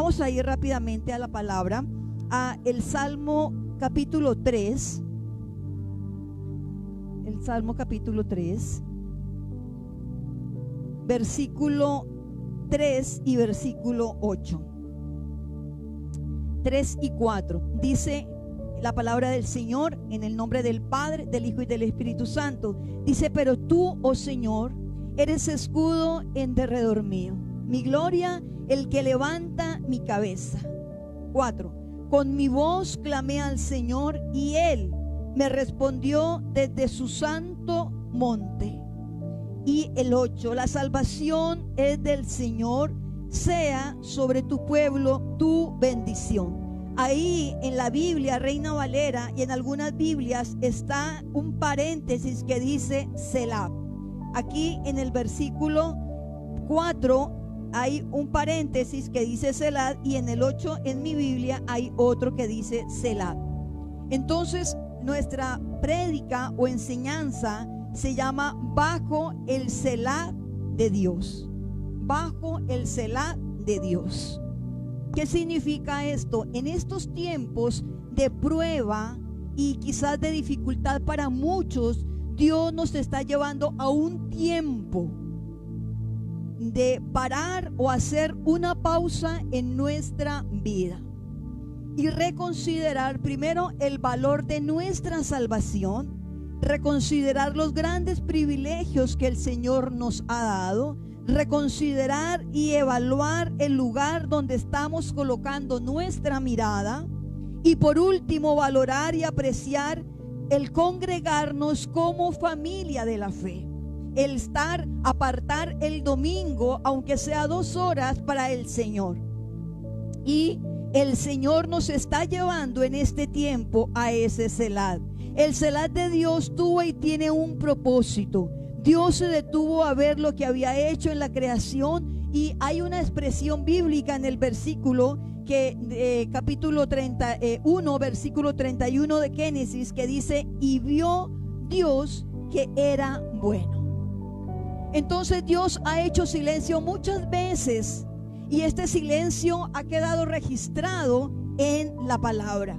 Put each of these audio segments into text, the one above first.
Vamos a ir rápidamente a la palabra, a el Salmo capítulo 3. El Salmo capítulo 3, versículo 3 y versículo 8. 3 y 4. Dice la palabra del Señor en el nombre del Padre, del Hijo y del Espíritu Santo. Dice: pero tú, oh Señor, eres escudo en derredor mío, mi gloria, el que levanta mi cabeza. 4. Con mi voz clamé al Señor y Él me respondió desde su santo monte. Y el 8. La salvación es del Señor, sea sobre tu pueblo tu bendición. Ahí en la Biblia Reina Valera y en algunas Biblias está un paréntesis que dice Selah. Aquí en el versículo 4 hay un paréntesis que dice Selah, y en el 8 en mi Biblia hay otro que dice Selah. Entonces nuestra prédica o enseñanza se llama Bajo el Selah de Dios. Bajo el Selah de Dios. ¿Qué significa esto? En estos tiempos de prueba y quizás de dificultad para muchos, Dios nos está llevando a un tiempo de parar o hacer una pausa en nuestra vida y reconsiderar primero el valor de nuestra salvación, reconsiderar los grandes privilegios que el Señor nos ha dado, reconsiderar y evaluar el lugar donde estamos colocando nuestra mirada, y por último valorar y apreciar el congregarnos como familia de la fe, el apartar el domingo, aunque sea 2 horas, para el Señor. Y el Señor nos está llevando en este tiempo a ese Selah. El Selah de Dios tuvo y tiene un propósito. Dios se detuvo a ver lo que había hecho en la creación, y hay una expresión bíblica en el versículo capítulo 31, versículo 31 de Génesis, que dice: y vio Dios que era bueno. Entonces Dios ha hecho silencio muchas veces, y este silencio ha quedado registrado en la palabra.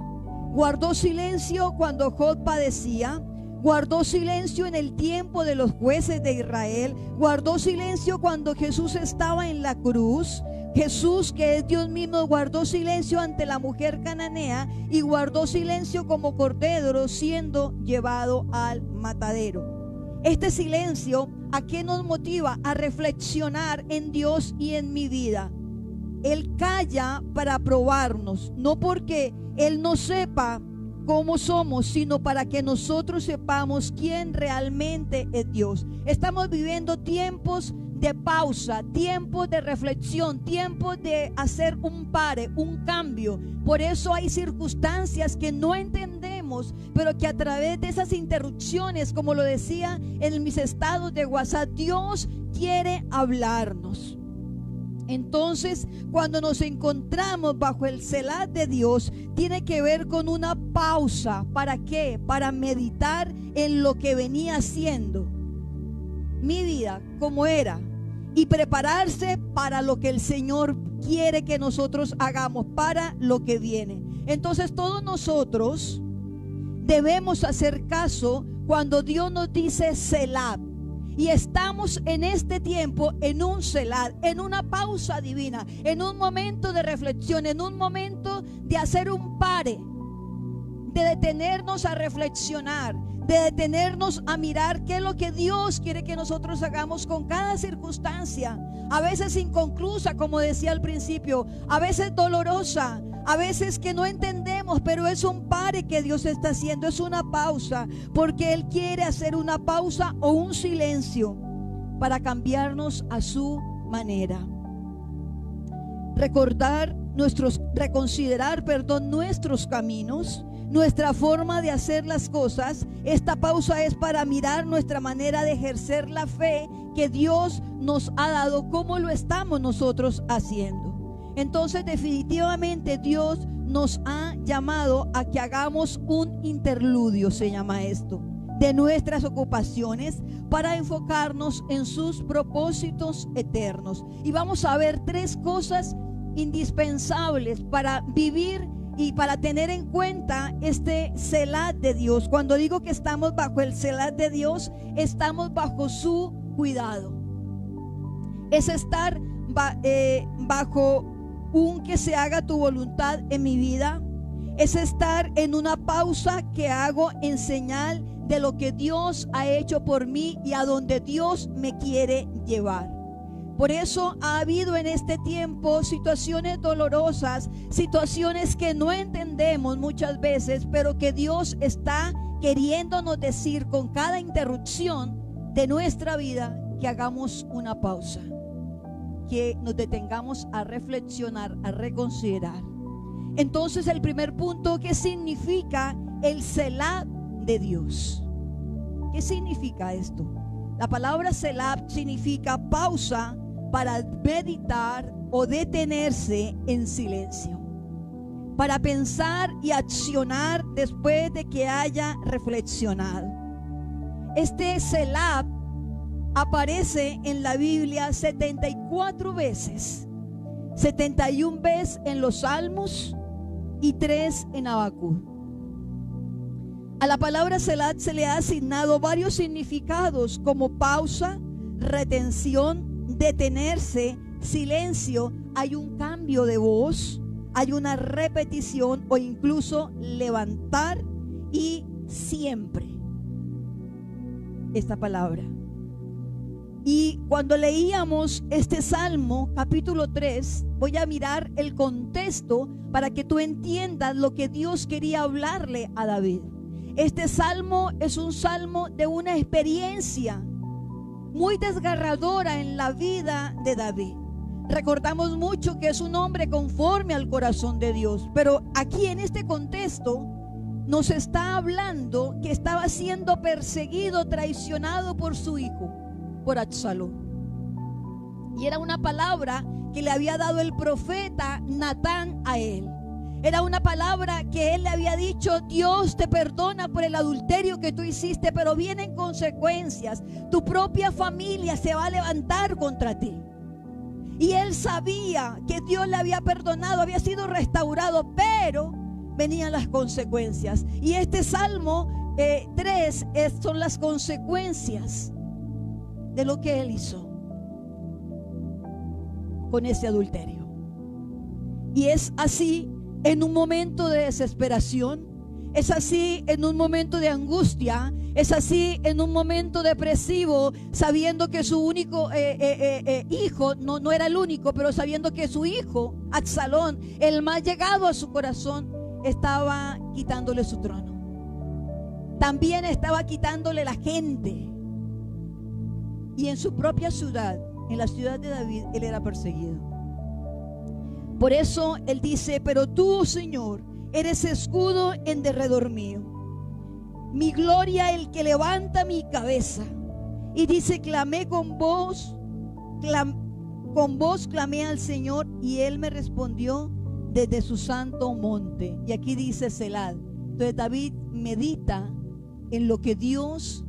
Guardó silencio cuando Job padecía, guardó silencio en el tiempo de los jueces de Israel, guardó silencio cuando Jesús estaba en la cruz. Jesús, que es Dios mismo, guardó silencio ante la mujer cananea y guardó silencio como cordero siendo llevado al matadero. Este silencio, ¿a qué nos motiva? A reflexionar en Dios y en mi vida. Él calla para probarnos, no porque Él no sepa cómo somos, sino para que nosotros sepamos quién realmente es Dios. Estamos viviendo tiempos de pausa, tiempos de reflexión, tiempos de hacer un pare, un cambio. Por eso hay circunstancias que no entendemos, pero que a través de esas interrupciones, como lo decía en mis estados de WhatsApp, Dios quiere hablarnos. Entonces, cuando nos encontramos bajo el Selah de Dios, tiene que ver con una pausa. ¿Para qué? Para meditar en lo que venía haciendo mi vida, como era, y prepararse para lo que el Señor quiere que nosotros hagamos, para lo que viene. Entonces todos nosotros debemos hacer caso cuando Dios nos dice Selah. Y estamos en este tiempo en un Selah, en una pausa divina, en un momento de reflexión, en un momento de hacer un pare, de detenernos a reflexionar, de detenernos a mirar qué es lo que Dios quiere que nosotros hagamos con cada circunstancia, a veces inconclusa, como decía al principio, a veces dolorosa, a veces que no entendemos, pero es un pare que Dios está haciendo, es una pausa, porque Él quiere hacer una pausa o un silencio para cambiarnos a su manera. Reconsiderar nuestros caminos, nuestra forma de hacer las cosas. Esta pausa es para mirar nuestra manera de ejercer la fe que Dios nos ha dado, cómo lo estamos nosotros haciendo. Entonces definitivamente Dios nos ha llamado a que hagamos un interludio, se llama esto, de nuestras ocupaciones para enfocarnos en sus propósitos eternos. Y vamos a ver 3 cosas indispensables para vivir y para tener en cuenta este Selah de Dios. Cuando digo que estamos bajo el Selah de Dios, estamos bajo su cuidado. Es estar bajo un que se haga tu voluntad en mi vida. Es estar en una pausa que hago en señal de lo que Dios ha hecho por mí y a donde Dios me quiere llevar. Por eso ha habido en este tiempo situaciones dolorosas, situaciones que no entendemos muchas veces, pero que Dios está queriéndonos decir con cada interrupción de nuestra vida que hagamos una pausa, que nos detengamos a reflexionar, a reconsiderar. Entonces, el primer punto, ¿qué significa el Selah de Dios? ¿Qué significa esto? La palabra Selah significa pausa para meditar o detenerse en silencio, para pensar y accionar después de que haya reflexionado. Este Selah aparece en la Biblia 74 veces, 71 veces en los Salmos y 3 en Habacuc. A la palabra Selah se le ha asignado varios significados como pausa, retención, detenerse, silencio. Hay un cambio de voz, hay una repetición o incluso levantar y siempre. Esta palabra. Y cuando leíamos este Salmo, capítulo 3, voy a mirar el contexto para que tú entiendas lo que Dios quería hablarle a David. Este Salmo es un salmo de una experiencia muy desgarradora en la vida de David. Recordamos mucho que es un hombre conforme al corazón de Dios, pero aquí en este contexto nos está hablando que estaba siendo perseguido, traicionado por su hijo, por Absalón. Y era una palabra que le había dado el profeta Natán a él. Era una palabra que él le había dicho: Dios te perdona por el adulterio que tú hiciste, pero vienen consecuencias. Tu propia familia se va a levantar contra ti. Y él sabía que Dios le había perdonado, había sido restaurado, pero venían las consecuencias. Y este Salmo 3 son las consecuencias de lo que él hizo con ese adulterio. Y es así en un momento de desesperación, es así en un momento de angustia, es así en un momento depresivo, sabiendo que su único hijo, no era el único, pero sabiendo que su hijo, Absalón, el más llegado a su corazón, estaba quitándole su trono. También estaba quitándole la gente. Y en su propia ciudad, en la ciudad de David, él era perseguido. Por eso él dice: pero tú, Señor, eres escudo en derredor mío, mi gloria, el que levanta mi cabeza. Y dice: clamé con voz clamé al Señor, y él me respondió desde su santo monte. Y aquí dice Selah. Entonces David medita en lo que Dios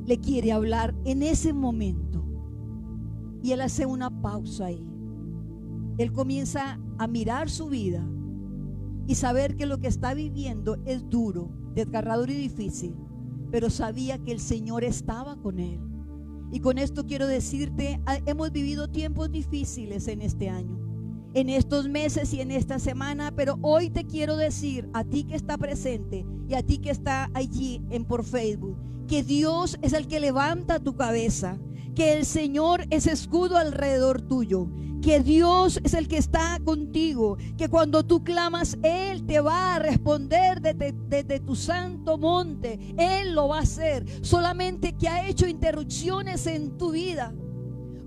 le quiere hablar en ese momento, y él hace una pausa ahí. Él comienza a mirar su vida y saber que lo que está viviendo es duro, desgarrador y difícil, pero sabía que el Señor estaba con él. Y con esto quiero decirte, hemos vivido tiempos difíciles en este año, en estos meses y en esta semana, pero hoy te quiero decir a ti que está presente y a ti que está allí por Facebook, que Dios es el que levanta tu cabeza, que el Señor es escudo alrededor tuyo, que Dios es el que está contigo, que cuando tú clamas, Él te va a responder desde tu santo monte. Él lo va a hacer, solamente que ha hecho interrupciones en tu vida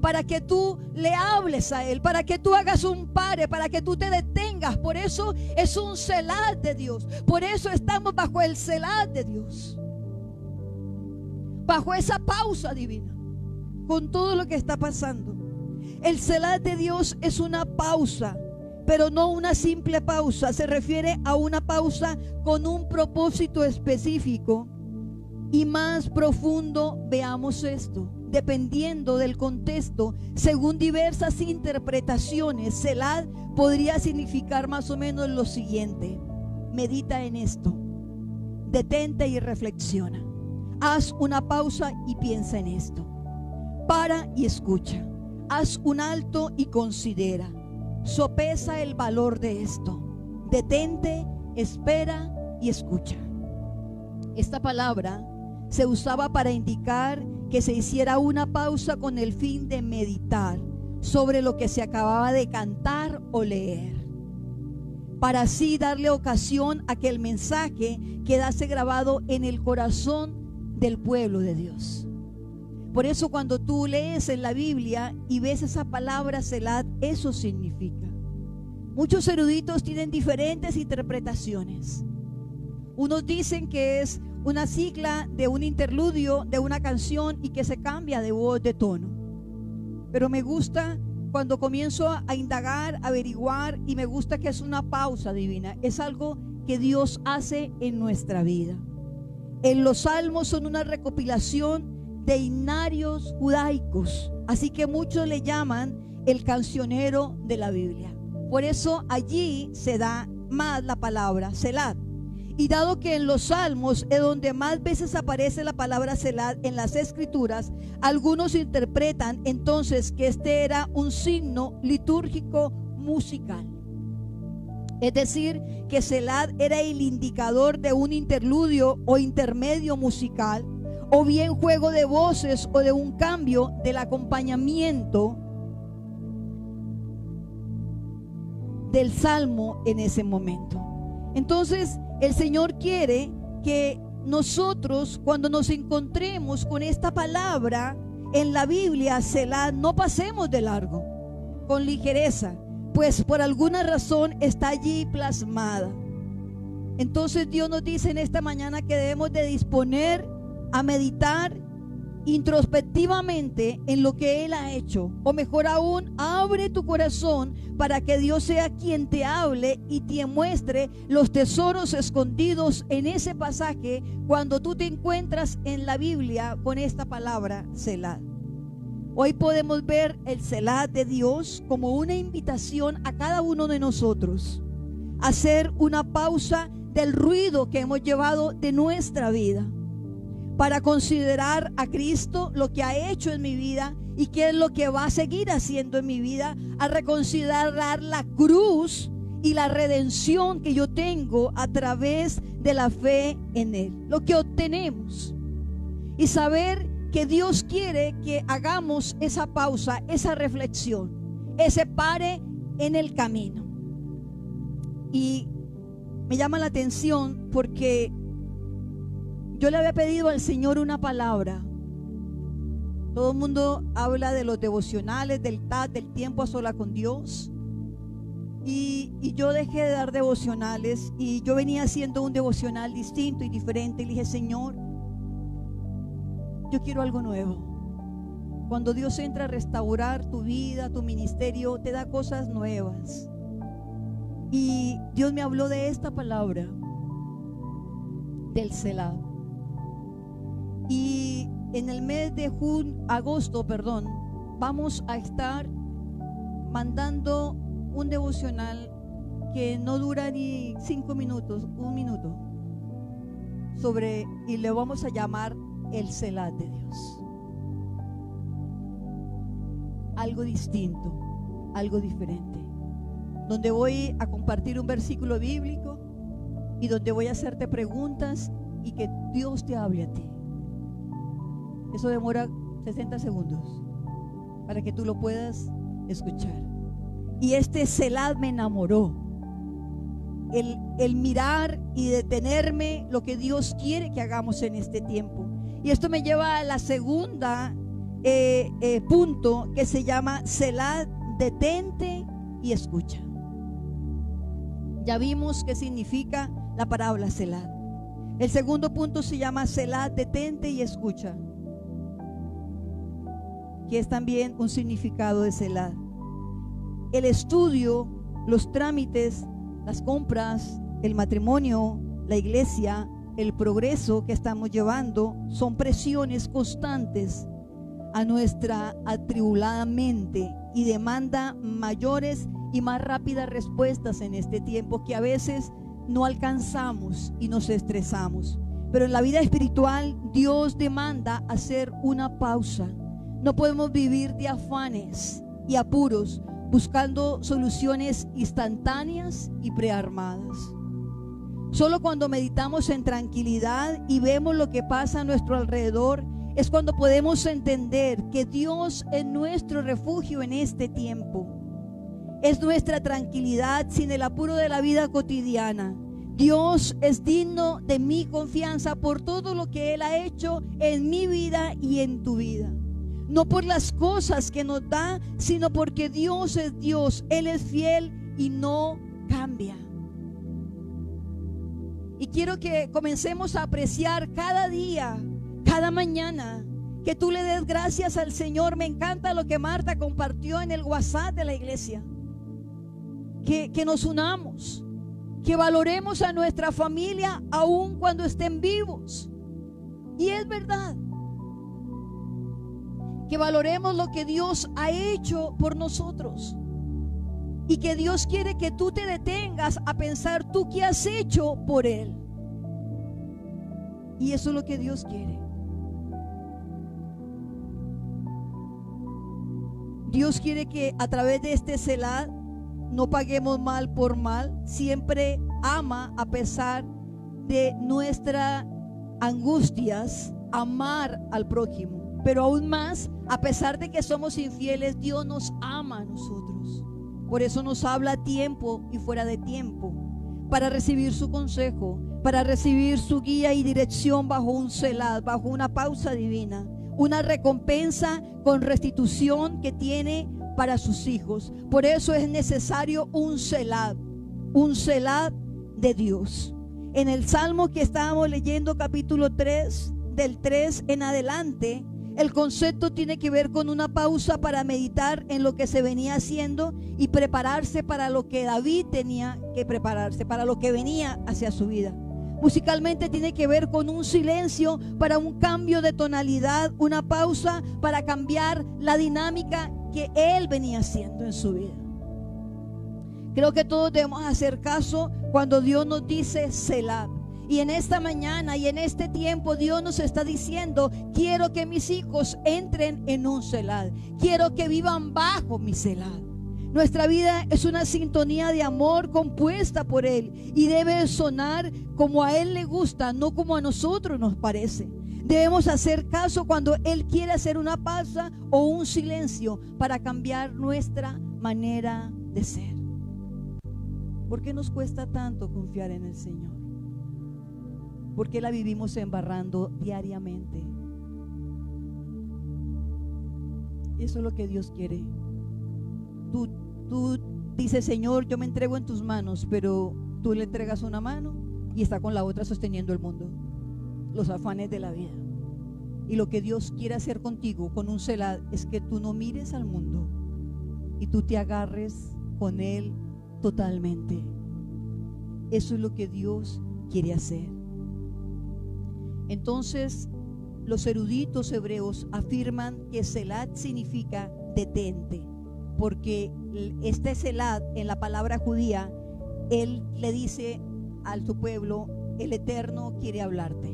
para que tú le hables a Él, para que tú hagas un pare, para que tú te detengas. Por eso es un Selah de Dios, por eso estamos bajo el Selah de Dios, bajo esa pausa divina, con todo lo que está pasando. El Selah de Dios es una pausa, pero no una simple pausa. Se refiere a una pausa con un propósito específico y más profundo. Veamos esto. dependiendo del contexto, según diversas interpretaciones, Selah podría significar más o menos lo siguiente: medita en esto, detente y reflexiona, haz una pausa y piensa en esto, para y escucha, haz un alto y considera, sopesa el valor de esto, detente, espera y escucha. Esta palabra se usaba para indicar que se hiciera una pausa con el fin de meditar sobre lo que se acababa de cantar o leer, para así darle ocasión a que el mensaje quedase grabado en el corazón del pueblo de Dios. Por eso cuando tú lees en la Biblia y ves esa palabra Selah, eso significa. Muchos eruditos tienen diferentes interpretaciones. Unos dicen que es una sigla de un interludio de una canción y que se cambia de voz, de tono. Pero me gusta cuando comienzo a indagar, a averiguar, y me gusta que es una pausa divina. Es algo que Dios hace en nuestra vida. En los salmos son una recopilación de himnarios judaicos, así que muchos le llaman el cancionero de la Biblia. Por eso allí se da más la palabra Selah. Y dado que en los salmos es donde más veces aparece la palabra Selah en las escrituras, algunos interpretan entonces que este era un signo litúrgico musical. Es decir, que Selah era el indicador de un interludio o intermedio musical, o bien juego de voces o de un cambio del acompañamiento del salmo en ese momento. Entonces el Señor quiere que nosotros, cuando nos encontremos con esta palabra en la Biblia, Selah, no pasemos de largo, con ligereza, pues por alguna razón está allí plasmada. Entonces Dios nos dice en esta mañana que debemos de disponer a meditar introspectivamente en lo que Él ha hecho, o mejor aún, abre tu corazón para que Dios sea quien te hable y te muestre los tesoros escondidos en ese pasaje cuando tú te encuentras en la Biblia con esta palabra Selah. Hoy podemos ver el Selah de Dios como una invitación a cada uno de nosotros a hacer una pausa del ruido que hemos llevado de nuestra vida, para considerar a Cristo, lo que ha hecho en mi vida y qué es lo que va a seguir haciendo en mi vida, a reconsiderar la cruz y la redención que yo tengo a través de la fe en Él, lo que obtenemos, y saber que Dios quiere que hagamos esa pausa, esa reflexión, ese pare en el camino. Y me llama la atención porque yo le había pedido al Señor una palabra. Todo el mundo habla de los devocionales, del tiempo a solas con Dios. Y yo dejé de dar devocionales y yo venía haciendo un devocional distinto y diferente. Y le dije, Señor, yo quiero algo nuevo. Cuando Dios entra a restaurar tu vida, tu ministerio, te da cosas nuevas. Y Dios me habló de esta palabra, del Selah. Y en el mes de agosto, vamos a estar mandando un devocional que no dura ni 5 minutos, 1 minuto, y le vamos a llamar el Selah de Dios. Algo distinto, algo diferente, donde voy a compartir un versículo bíblico y donde voy a hacerte preguntas y que Dios te hable a ti. Eso demora 60 segundos para que tú lo puedas escuchar. Y este Selah me enamoró. El mirar y detenerme lo que Dios quiere que hagamos en este tiempo. Y esto me lleva a la segunda punto, que se llama Selah, detente y escucha. Ya vimos qué significa la palabra Selah. El segundo punto se llama Selah, detente y escucha, que es también un significado de Selah. El estudio, los trámites, las compras, el matrimonio, la iglesia, el progreso que estamos llevando son presiones constantes a nuestra atribulada mente y demanda mayores y más rápidas respuestas en este tiempo que a veces no alcanzamos y nos estresamos. Pero en la vida espiritual Dios demanda hacer una pausa. No podemos vivir de afanes y apuros buscando soluciones instantáneas y prearmadas. Solo cuando meditamos en tranquilidad y vemos lo que pasa a nuestro alrededor es cuando podemos entender que Dios es nuestro refugio en este tiempo. Es nuestra tranquilidad sin el apuro de la vida cotidiana. Dios es digno de mi confianza por todo lo que Él ha hecho en mi vida y en tu vida. No por las cosas que nos da, sino porque Dios es Dios. Él es fiel y no cambia. Y quiero que comencemos a apreciar cada día, cada mañana, que tú le des gracias al Señor. Me encanta lo que Marta compartió en el WhatsApp de la iglesia. Que nos unamos, que valoremos a nuestra familia aun cuando estén vivos. Y es verdad, que valoremos lo que Dios ha hecho por nosotros. Y que Dios quiere que tú te detengas a pensar tú qué has hecho por Él. Y eso es lo que Dios quiere. Dios quiere que a través de este Selah no paguemos mal por mal. Siempre ama a pesar de nuestras angustias, amar al prójimo. Pero aún más, a pesar de que somos infieles, Dios nos ama a nosotros. Por eso nos habla a tiempo y fuera de tiempo, para recibir su consejo, para recibir su guía y dirección bajo un Selah, bajo una pausa divina, una recompensa con restitución que tiene para sus hijos. Por eso es necesario un Selah de Dios. En el Salmo que estábamos leyendo, capítulo 3, del 3 en adelante, el concepto tiene que ver con una pausa para meditar en lo que se venía haciendo y prepararse para lo que David tenía que prepararse, para lo que venía hacia su vida. Musicalmente tiene que ver con un silencio para un cambio de tonalidad, una pausa para cambiar la dinámica que él venía haciendo en su vida. Creo que todos debemos hacer caso cuando Dios nos dice Selah. Y en esta mañana y en este tiempo Dios nos está diciendo: quiero que mis hijos entren en un Selah, quiero que vivan bajo mi Selah. Nuestra vida es una sintonía de amor compuesta por Él y debe sonar como a Él le gusta, no como a nosotros nos parece. Debemos hacer caso cuando Él quiere hacer una pausa o un silencio para cambiar nuestra manera de ser. ¿Por qué nos cuesta tanto confiar en el Señor? ¿Por qué la vivimos embarrando diariamente? Eso es lo que Dios quiere. Tú dices: Señor, yo me entrego en tus manos, pero tú le entregas una mano y está con la otra sosteniendo el mundo, los afanes de la vida. Y lo que Dios quiere hacer contigo con un Selah es que tú no mires al mundo y tú te agarres con Él totalmente. Eso es lo que Dios quiere hacer. Entonces, los eruditos hebreos afirman que Selah significa detente, porque este Selah en la palabra judía, él le dice a su pueblo: el Eterno quiere hablarte.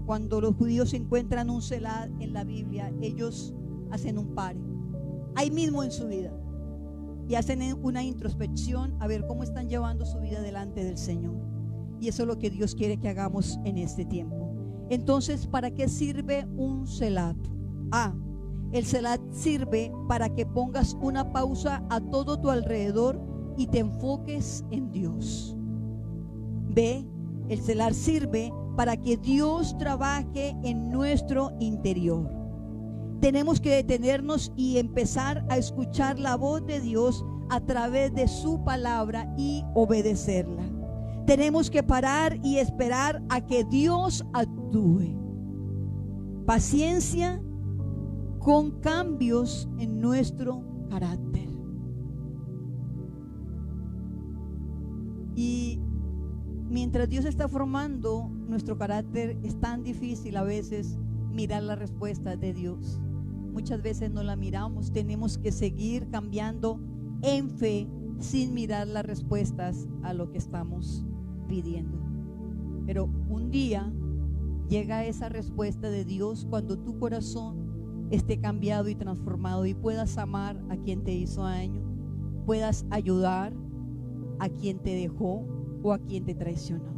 Cuando los judíos encuentran un Selah en la Biblia, ellos hacen un pare, ahí mismo en su vida, y hacen una introspección a ver cómo están llevando su vida delante del Señor. Y eso es lo que Dios quiere que hagamos en este tiempo. Entonces, ¿para qué sirve un Selah? El Selah sirve para que pongas una pausa a todo tu alrededor y te enfoques en Dios. B, el Selah sirve para que Dios trabaje en nuestro interior. Tenemos que detenernos y empezar a escuchar la voz de Dios a través de su palabra y obedecerla. Tenemos que parar y esperar a que Dios actúe. Paciencia con cambios en nuestro carácter. Y mientras Dios está formando nuestro carácter, es tan difícil a veces mirar la respuesta de Dios. Muchas veces no la miramos. Tenemos que seguir cambiando en fe sin mirar las respuestas a lo que estamos pidiendo. Pero un día llega esa respuesta de Dios cuando tu corazón esté cambiado y transformado y puedas amar a quien te hizo daño, puedas ayudar a quien te dejó o a quien te traicionó.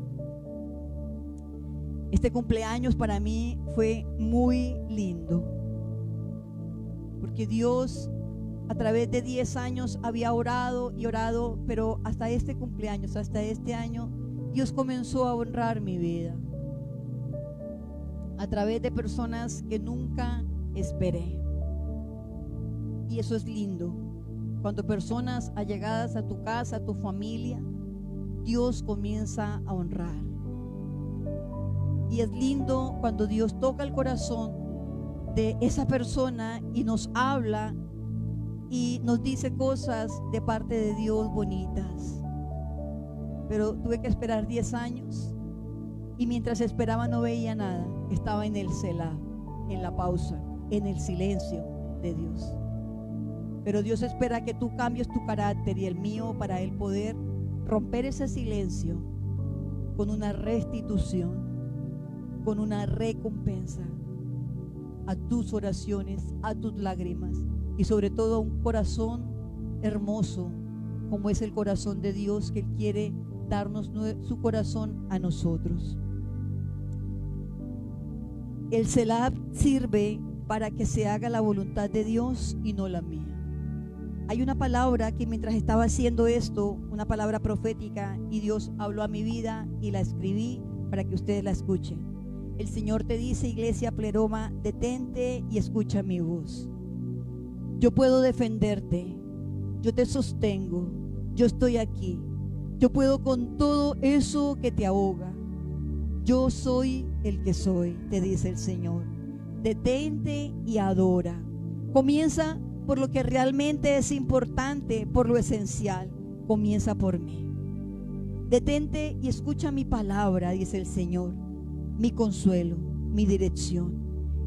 Este cumpleaños para mí fue muy lindo, porque Dios a través de 10 años había orado y orado, pero hasta este cumpleaños, hasta este año, Dios comenzó a honrar mi vida a través de personas que nunca esperé. Y eso es lindo, cuando personas allegadas a tu casa, a tu familia, Dios comienza a honrar. Y es lindo cuando Dios toca el corazón de esa persona y nos habla y nos dice cosas de parte de Dios bonitas. Pero tuve que esperar 10 años y mientras esperaba no veía nada. Estaba en el Selah, en la pausa, en el silencio de Dios. Pero Dios espera que tú cambies tu carácter y el mío para Él poder romper ese silencio con una restitución, con una recompensa a tus oraciones, a tus lágrimas y sobre todo a un corazón hermoso como es el corazón de Dios, que Él quiere darnos su corazón a nosotros. El Selah sirve para que se haga la voluntad de Dios y no la mía. Hay una palabra que mientras estaba haciendo esto, una palabra profética, y Dios habló a mi vida y la escribí para que ustedes la escuchen. El Señor te dice, iglesia Pleroma, detente y escucha mi voz. Yo puedo defenderte, yo te sostengo, yo estoy aquí, yo puedo con todo eso que te ahoga. Yo soy el que soy, te dice el Señor. Detente y adora. Comienza por lo que realmente es importante, por lo esencial. Comienza por mí. Detente y escucha mi palabra, dice el Señor, mi consuelo, mi dirección.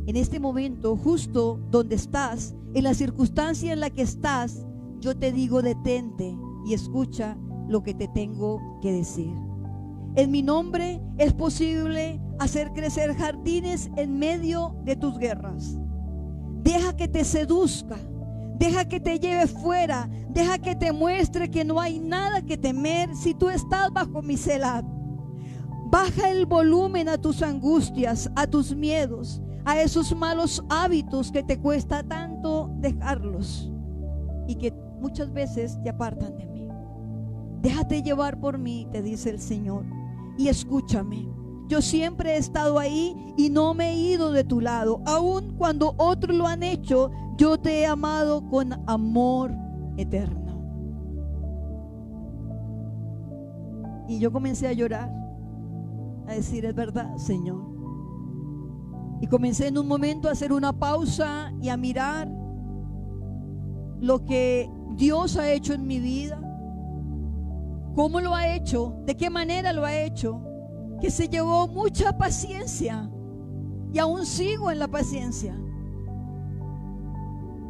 En este momento, justo donde estás, en la circunstancia en la que estás, yo te digo detente y escucha lo que te tengo que decir. En mi nombre es posible hacer crecer jardines en medio de tus guerras. Deja que te seduzca, deja que te lleve fuera, deja que te muestre que no hay nada que temer si tú estás bajo mi Selah. Baja el volumen a tus angustias, a tus miedos, a esos malos hábitos que te cuesta tanto dejarlos y que muchas veces te apartan de mí. Déjate llevar por mí, te dice el Señor, y escúchame. Yo siempre he estado ahí y no me he ido de tu lado. Aun cuando otros lo han hecho, yo te he amado con amor eterno. Y yo comencé a llorar, a decir, es verdad, Señor. Y comencé en un momento a hacer una pausa y a mirar lo que Dios ha hecho en mi vida. ¿Cómo lo ha hecho? ¿De qué manera lo ha hecho? Que se llevó mucha paciencia y aún sigo en la paciencia.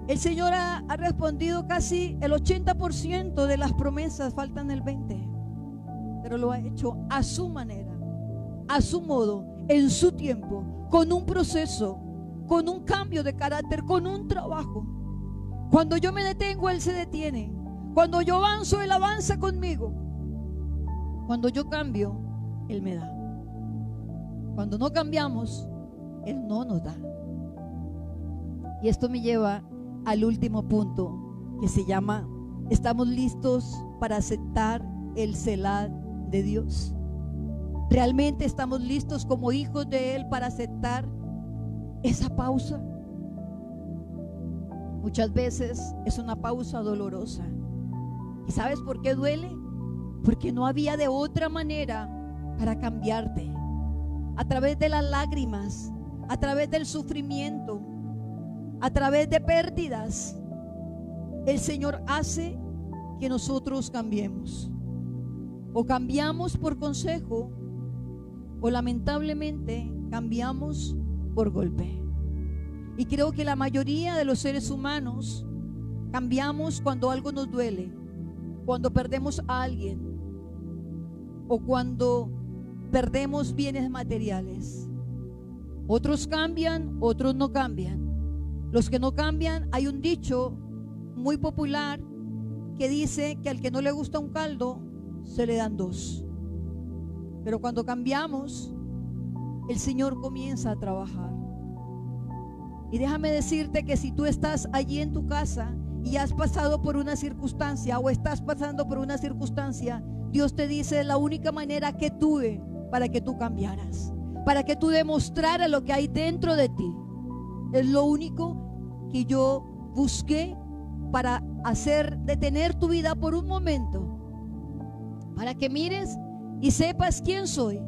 El Señor ha respondido casi el 80% de las promesas, faltan el 20%, pero lo ha hecho a su manera, a su modo, en su tiempo, con un proceso, con un cambio de carácter, con un trabajo. Cuando yo me detengo, Él se detiene. Cuando yo avanzo, Él avanza conmigo. Cuando yo cambio, Él me da. Cuando no cambiamos, Él no nos da. Y esto me lleva al último punto, que se llama: ¿estamos listos para aceptar el Selah de Dios? ¿Realmente estamos listos como hijos de Él para aceptar esa pausa? Muchas veces es una pausa dolorosa. ¿Y sabes por qué duele? Porque no había de otra manera para cambiarte. A través de las lágrimas, a través del sufrimiento, a través de pérdidas, el Señor hace que nosotros cambiemos. O cambiamos por consejo, o lamentablemente cambiamos por golpe. Y creo que la mayoría de los seres humanos cambiamos cuando algo nos duele, cuando perdemos a alguien o cuando perdemos bienes materiales. Otros cambian, otros no cambian. Los que no cambian, hay un dicho muy popular que dice que al que no le gusta un caldo, se le dan dos. Pero cuando cambiamos, el Señor comienza a trabajar. Y déjame decirte que si tú estás allí en tu casa y has pasado por una circunstancia o estás pasando por una circunstancia, Dios te dice: la única manera que tuve para que tú cambiaras, para que tú demostraras lo que hay dentro de ti, es lo único que yo busqué para hacer detener tu vida por un momento, para que mires y sepas quién soy.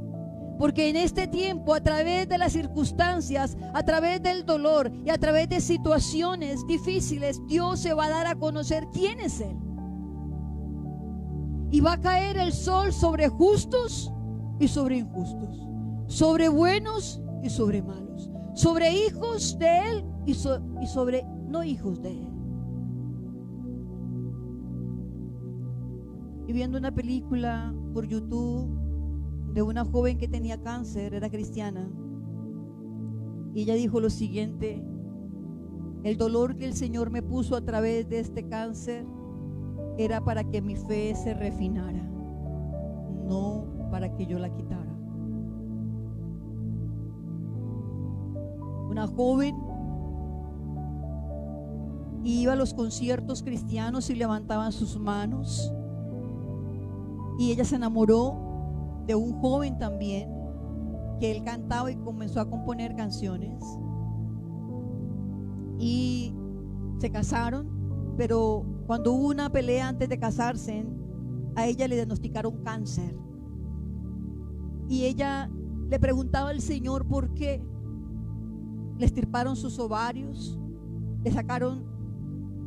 Porque en este tiempo, a través de las circunstancias, a través del dolor y a través de situaciones difíciles, Dios se va a dar a conocer quién es Él. Y va a caer el sol sobre justos y sobre injustos, sobre buenos y sobre malos, sobre hijos de Él y sobre no hijos de Él. Y viendo una película por YouTube de una joven que tenía cáncer, era cristiana, y ella dijo lo siguiente: el dolor que el Señor me puso a través de este cáncer era para que mi fe se refinara, no para que yo la quitara. Una joven iba a los conciertos cristianos y levantaban sus manos, y ella se enamoró de un joven también, que él cantaba y comenzó a componer canciones, y se casaron. Pero cuando hubo una pelea antes de casarse, a ella le diagnosticaron cáncer, y ella le preguntaba al Señor por qué. Le extirparon sus ovarios, le sacaron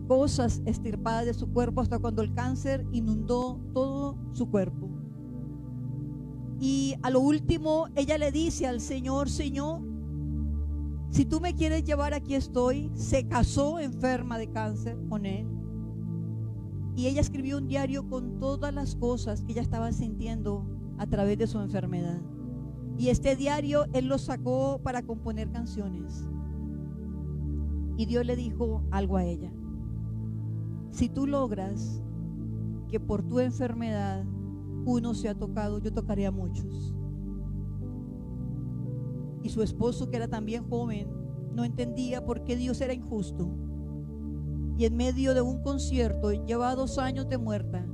cosas extirpadas de su cuerpo, hasta cuando el cáncer inundó todo su cuerpo. Y a lo último ella le dice al Señor: Señor, si tú me quieres llevar, aquí estoy. Se casó enferma de cáncer con él, y ella escribió un diario con todas las cosas que ella estaba sintiendo a través de su enfermedad. Y este diario él lo sacó para componer canciones. Y Dios le dijo algo a ella: si tú logras que por tu enfermedad uno se ha tocado, yo tocaré a muchos. Y su esposo, que era también joven, no entendía por qué Dios era injusto. Y en medio de un concierto, lleva 2 años de muerta,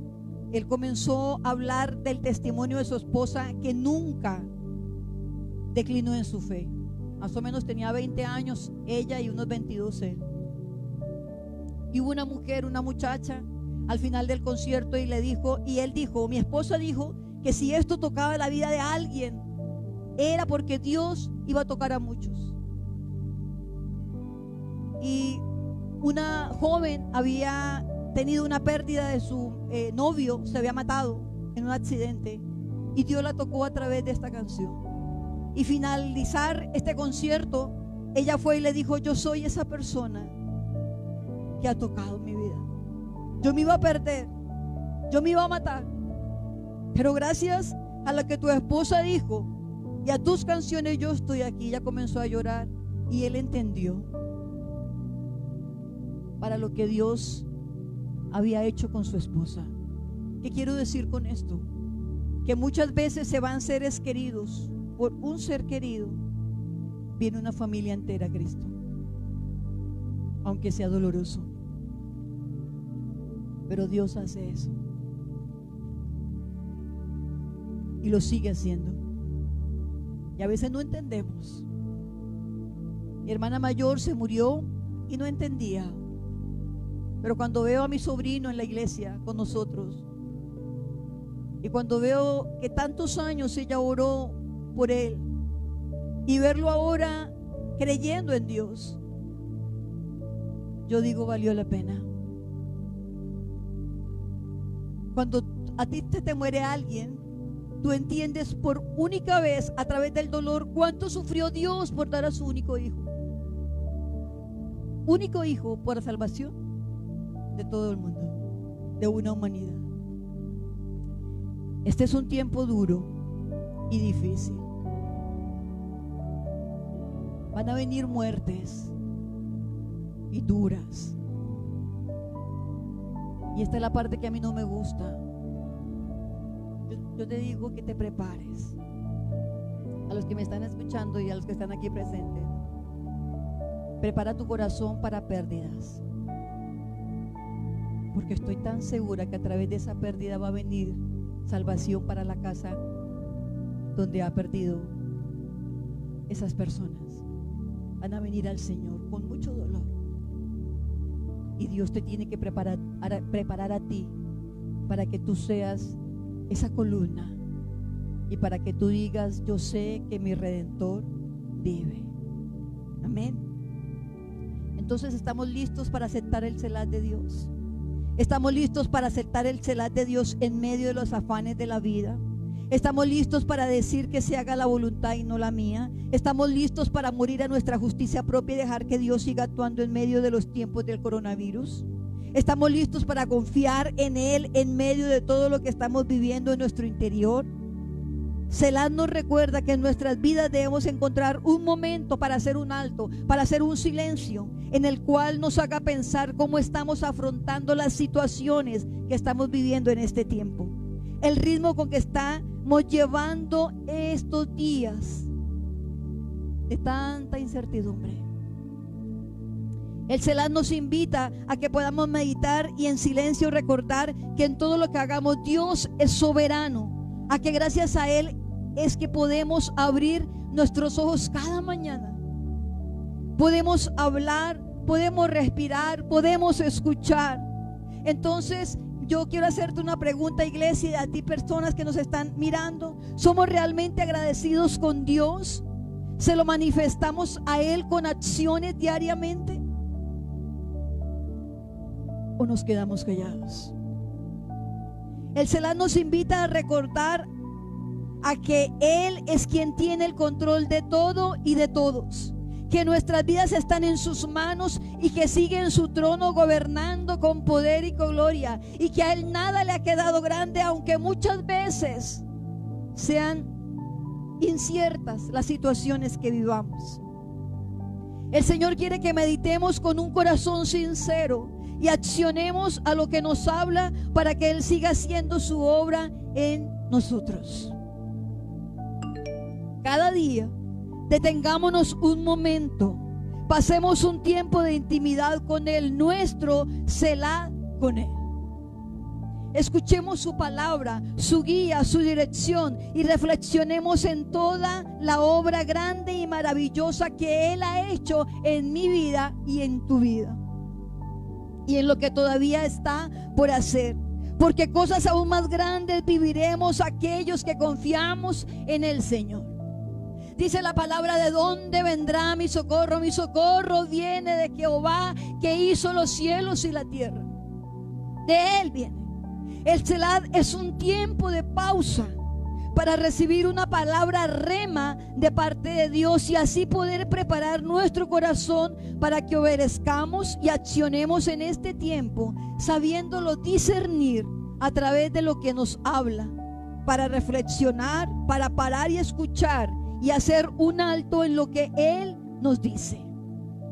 él comenzó a hablar del testimonio de su esposa, que nunca declinó en su fe. Más o menos tenía 20 años ella y unos 22 él. Y hubo una mujer, una muchacha, al final del concierto, y él dijo: mi esposa dijo que si esto tocaba la vida de alguien, era porque Dios iba a tocar a muchos. Y una joven había tenido una pérdida de su novio, se había matado en un accidente, y Dios la tocó a través de esta canción. Y finalizar este concierto, ella fue y le dijo: yo soy esa persona que ha tocado mi vida. Yo me iba a perder, yo me iba a matar, pero gracias a lo que tu esposa dijo y a tus canciones, yo estoy aquí. Ella comenzó a llorar, y él entendió para lo que Dios había hecho con su esposa. ¿Qué quiero decir con esto? Que muchas veces se van seres queridos. Por un ser querido viene una familia entera a Cristo, aunque sea doloroso. Pero Dios hace eso y lo sigue haciendo. Y a veces no entendemos. Mi hermana mayor se murió y no entendía. Pero cuando veo a mi sobrino en la iglesia con nosotros, y cuando veo que tantos años ella oró por él, y verlo ahora creyendo en Dios, yo digo: valió la pena. Cuando a ti te muere alguien, tú entiendes por única vez a través del dolor cuánto sufrió Dios por dar a su único hijo. único Hijo por la salvación de todo el mundo, de una humanidad. Este es un tiempo duro y difícil. Van a venir muertes y duras. Y esta es la parte que a mí no me gusta. Yo te digo que te prepares. A los que me están escuchando y a los que están aquí presentes, prepara tu corazón para pérdidas, porque estoy tan segura que a través de esa pérdida va a venir salvación para la casa donde ha perdido esas personas. Van a venir al Señor con mucho dolor, y Dios te tiene que preparar a ti para que tú seas esa columna, y para que tú digas: yo sé que mi Redentor vive. Amén. Entonces estamos listos para aceptar el Selah de Dios. Estamos listos para aceptar el Selah de Dios en medio de los afanes de la vida. Estamos listos para decir que se haga la voluntad y no la mía. Estamos listos para morir a nuestra justicia propia y dejar que Dios siga actuando en medio de los tiempos del coronavirus. Estamos listos para confiar en Él en medio de todo lo que estamos viviendo en nuestro interior. Selah nos recuerda que en nuestras vidas debemos encontrar un momento para hacer un alto, para hacer un silencio en el cual nos haga pensar cómo estamos afrontando las situaciones que estamos viviendo en este tiempo. El ritmo con que estamos llevando estos días de tanta incertidumbre. El Selah nos invita a que podamos meditar y en silencio recordar que en todo lo que hagamos Dios es soberano, a que gracias a Él es que podemos abrir nuestros ojos cada mañana. Podemos hablar, podemos respirar, podemos escuchar. Entonces yo quiero hacerte una pregunta, iglesia, y a ti personas que nos están mirando: ¿somos realmente agradecidos con Dios? ¿Se lo manifestamos a Él con acciones diariamente? ¿O nos quedamos callados? El Selah nos invita a recordar a que Él es quien tiene el control de todo y de todos, que nuestras vidas están en sus manos y que sigue en su trono gobernando con poder y con gloria, y que a Él nada le ha quedado grande, aunque muchas veces sean inciertas las situaciones que vivamos. El Señor quiere que meditemos con un corazón sincero y accionemos a lo que nos habla para que Él siga haciendo su obra en nosotros. Cada día detengámonos un momento, pasemos un tiempo de intimidad con Él, nuestro Selah con Él. Escuchemos su palabra, su guía, su dirección, y reflexionemos en toda la obra grande y maravillosa que Él ha hecho en mi vida y en tu vida, y en lo que todavía está por hacer, porque cosas aún más grandes viviremos aquellos que confiamos en el Señor. Dice la palabra: ¿de dónde vendrá mi socorro? Mi socorro viene de Jehová, que hizo los cielos y la tierra. De Él viene. El Selah es un tiempo de pausa para recibir una palabra rema de parte de Dios, y así poder preparar nuestro corazón para que obedezcamos y accionemos en este tiempo, sabiéndolo discernir a través de lo que nos habla, para reflexionar, para parar y escuchar y hacer un alto en lo que Él nos dice.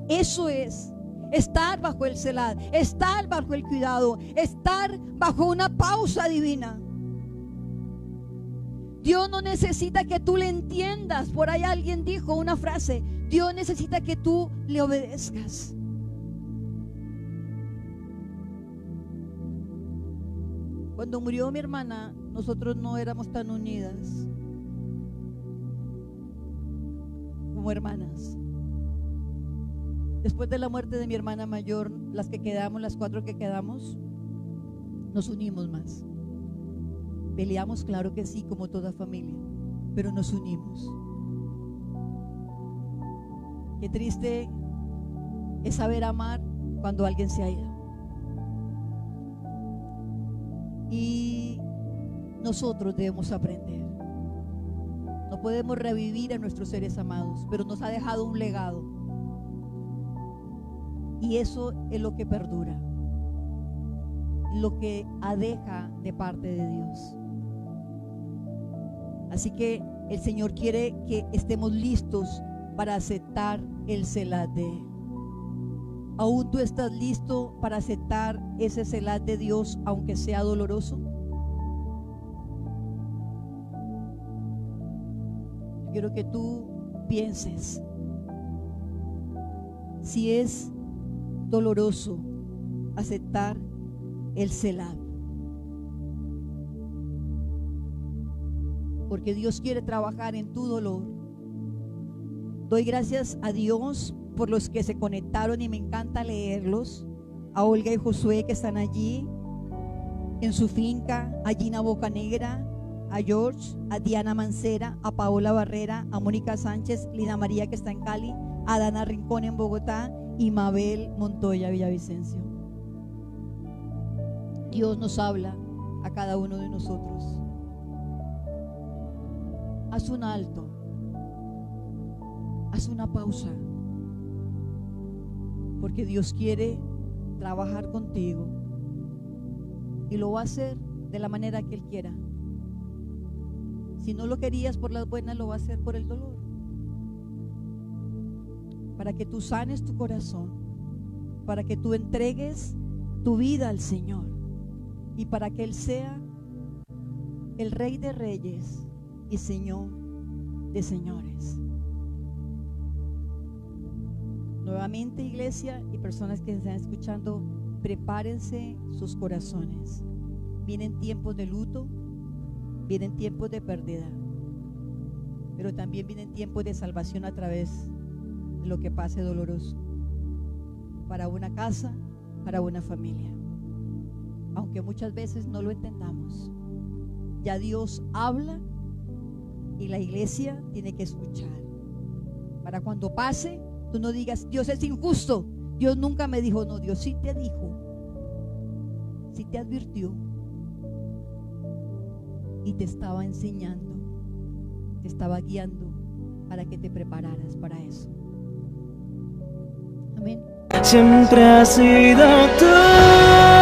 Eso es estar bajo el Selah, estar bajo el cuidado, estar bajo una pausa divina. Dios no necesita que tú le entiendas. Por ahí alguien dijo una frase: Dios necesita que tú le obedezcas. Cuando murió mi hermana, nosotros no éramos tan unidas como hermanas. Después de la muerte de mi hermana mayor, las que quedamos, las 4 que quedamos, nos unimos más. Peleamos, claro que sí, como toda familia, pero nos unimos. Qué triste es saber amar cuando alguien se ha ido. Y nosotros debemos aprender. No podemos revivir a nuestros seres amados, pero nos ha dejado un legado. Y eso es lo que perdura, lo que adeja de parte de Dios. Así que el Señor quiere que estemos listos para aceptar el Selah de Él. ¿Aún tú estás listo para aceptar ese Selah de Dios, aunque sea doloroso? Quiero que tú pienses si es doloroso aceptar el Selah, porque Dios quiere trabajar en tu dolor. Doy gracias a Dios por los que se conectaron y me encanta leerlos. A Olga y Josué que están allí en su finca, a Gina Bocanegra, a George, a Diana Mancera, a Paola Barrera, a Mónica Sánchez, Lina María que está en Cali, a Dana Rincón en Bogotá y Mabel Montoya Villavicencio. Dios nos habla a cada uno de nosotros. Haz un alto, haz una pausa, porque Dios quiere trabajar contigo y lo va a hacer de la manera que Él quiera. Si no lo querías por las buenas, lo va a hacer por el dolor, para que tú sanes tu corazón, para que tú entregues tu vida al Señor y para que Él sea el Rey de Reyes y Señor de señores. Nuevamente, iglesia y personas que están escuchando, prepárense sus corazones. Vienen tiempos de luto, vienen tiempos de pérdida, pero también vienen tiempos de salvación a través de lo que pase doloroso para una casa, para una familia. Aunque muchas veces no lo entendamos, ya Dios habla y la iglesia tiene que escuchar. Para cuando pase, tú no digas, Dios es injusto, Dios nunca me dijo. No, Dios sí te dijo, sí te advirtió y te estaba enseñando, te estaba guiando para que te prepararas para eso. Amén. Siempre has sido tú.